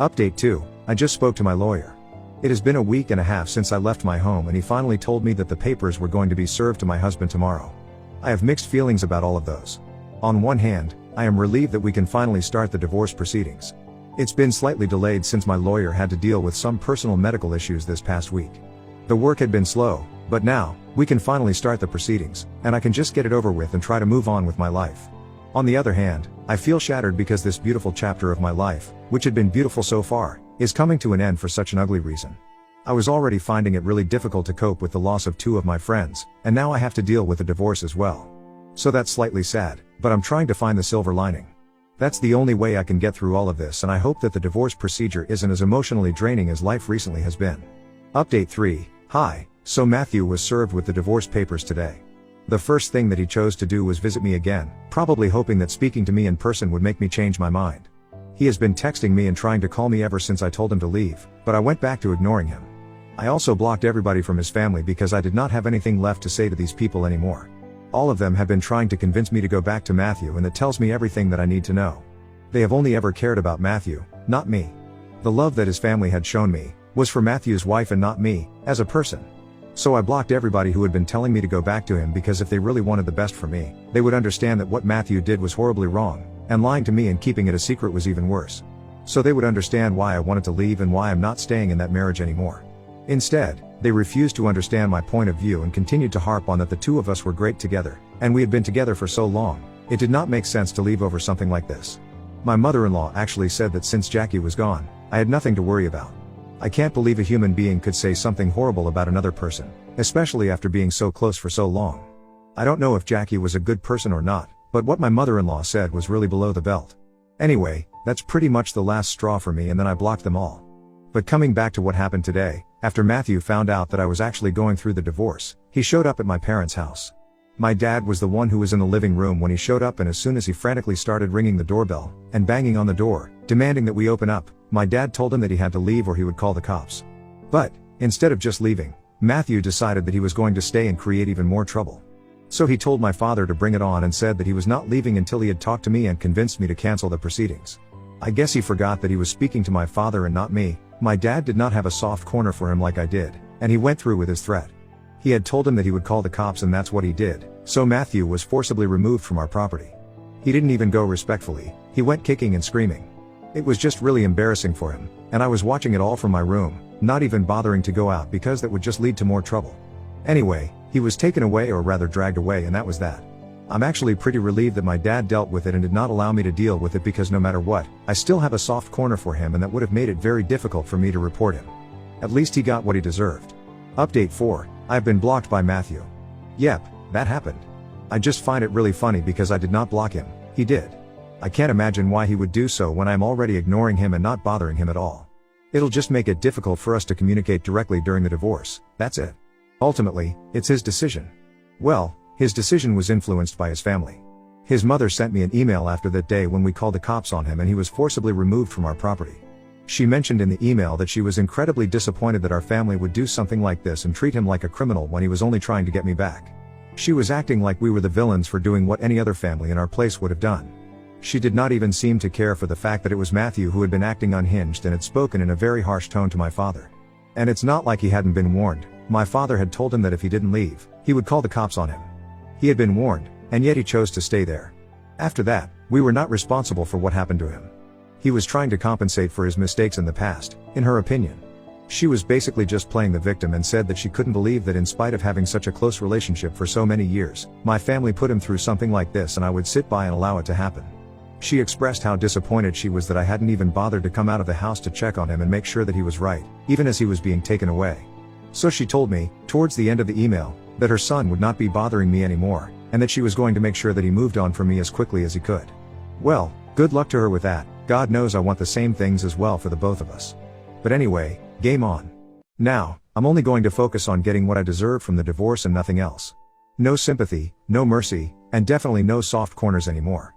Update 2, I just spoke to my lawyer. It has been a week and a half since I left my home and he finally told me that the papers were going to be served to my husband tomorrow. I have mixed feelings about all of those. On one hand, I am relieved that we can finally start the divorce proceedings. It's been slightly delayed since my lawyer had to deal with some personal medical issues this past week. The work had been slow, but now, we can finally start the proceedings, and I can just get it over with and try to move on with my life. On the other hand, I feel shattered because this beautiful chapter of my life, which had been beautiful so far, is coming to an end for such an ugly reason. I was already finding it really difficult to cope with the loss of 2 of my friends, and now I have to deal with a divorce as well. So that's slightly sad, but I'm trying to find the silver lining. That's the only way I can get through all of this, and I hope that the divorce procedure isn't as emotionally draining as life recently has been. Update 3, hi, so Matthew was served with the divorce papers today. The first thing that he chose to do was visit me again, probably hoping that speaking to me in person would make me change my mind. He has been texting me and trying to call me ever since I told him to leave, but I went back to ignoring him. I also blocked everybody from his family because I did not have anything left to say to these people anymore. All of them have been trying to convince me to go back to Matthew, and that tells me everything that I need to know. They have only ever cared about Matthew, not me. The love that his family had shown me was for Matthew's wife and not me, as a person. So I blocked everybody who had been telling me to go back to him, because if they really wanted the best for me, they would understand that what Matthew did was horribly wrong, and lying to me and keeping it a secret was even worse. So they would understand why I wanted to leave and why I'm not staying in that marriage anymore. Instead, they refused to understand my point of view and continued to harp on that the 2 of us were great together, and we had been together for so long, it did not make sense to leave over something like this. My mother-in-law actually said that since Jackie was gone, I had nothing to worry about. I can't believe a human being could say something horrible about another person, especially after being so close for so long. I don't know if Jackie was a good person or not, but what my mother-in-law said was really below the belt. Anyway, that's pretty much the last straw for me, and then I blocked them all. But coming back to what happened today, after Matthew found out that I was actually going through the divorce, he showed up at my parents' house. My dad was the one who was in the living room when he showed up, and as soon as he frantically started ringing the doorbell and banging on the door, demanding that we open up, my dad told him that he had to leave or he would call the cops. But, instead of just leaving, Matthew decided that he was going to stay and create even more trouble. So he told my father to bring it on and said that he was not leaving until he had talked to me and convinced me to cancel the proceedings. I guess he forgot that he was speaking to my father and not me. My dad did not have a soft corner for him like I did, and he went through with his threat. He had told him that he would call the cops, and that's what he did, so Matthew was forcibly removed from our property. He didn't even go respectfully, he went kicking and screaming. It was just really embarrassing for him, and I was watching it all from my room, not even bothering to go out because that would just lead to more trouble. Anyway, he was taken away, or rather dragged away, and that was that. I'm actually pretty relieved that my dad dealt with it and did not allow me to deal with it, because no matter what, I still have a soft corner for him, and that would have made it very difficult for me to report him. At least he got what he deserved. Update 4, I've been blocked by Matthew. Yep, that happened. I just find it really funny because I did not block him, he did. I can't imagine why he would do so when I'm already ignoring him and not bothering him at all. It'll just make it difficult for us to communicate directly during the divorce, that's it. Ultimately, it's his decision. Well, his decision was influenced by his family. His mother sent me an email after that day when we called the cops on him and he was forcibly removed from our property. She mentioned in the email that she was incredibly disappointed that our family would do something like this and treat him like a criminal when he was only trying to get me back. She was acting like we were the villains for doing what any other family in our place would have done. She did not even seem to care for the fact that it was Matthew who had been acting unhinged and had spoken in a very harsh tone to my father. And it's not like he hadn't been warned. My father had told him that if he didn't leave, he would call the cops on him. He had been warned, and yet he chose to stay there. After that, we were not responsible for what happened to him. He was trying to compensate for his mistakes in the past, in her opinion. She was basically just playing the victim and said that she couldn't believe that in spite of having such a close relationship for so many years, my family put him through something like this and I would sit by and allow it to happen. She expressed how disappointed she was that I hadn't even bothered to come out of the house to check on him and make sure that he was right, even as he was being taken away. So she told me, towards the end of the email, that her son would not be bothering me anymore, and that she was going to make sure that he moved on from me as quickly as he could. Well, good luck to her with that. God knows I want the same things as well for the both of us. But anyway, game on. Now, I'm only going to focus on getting what I deserve from the divorce and nothing else. No sympathy, no mercy, and definitely no soft corners anymore.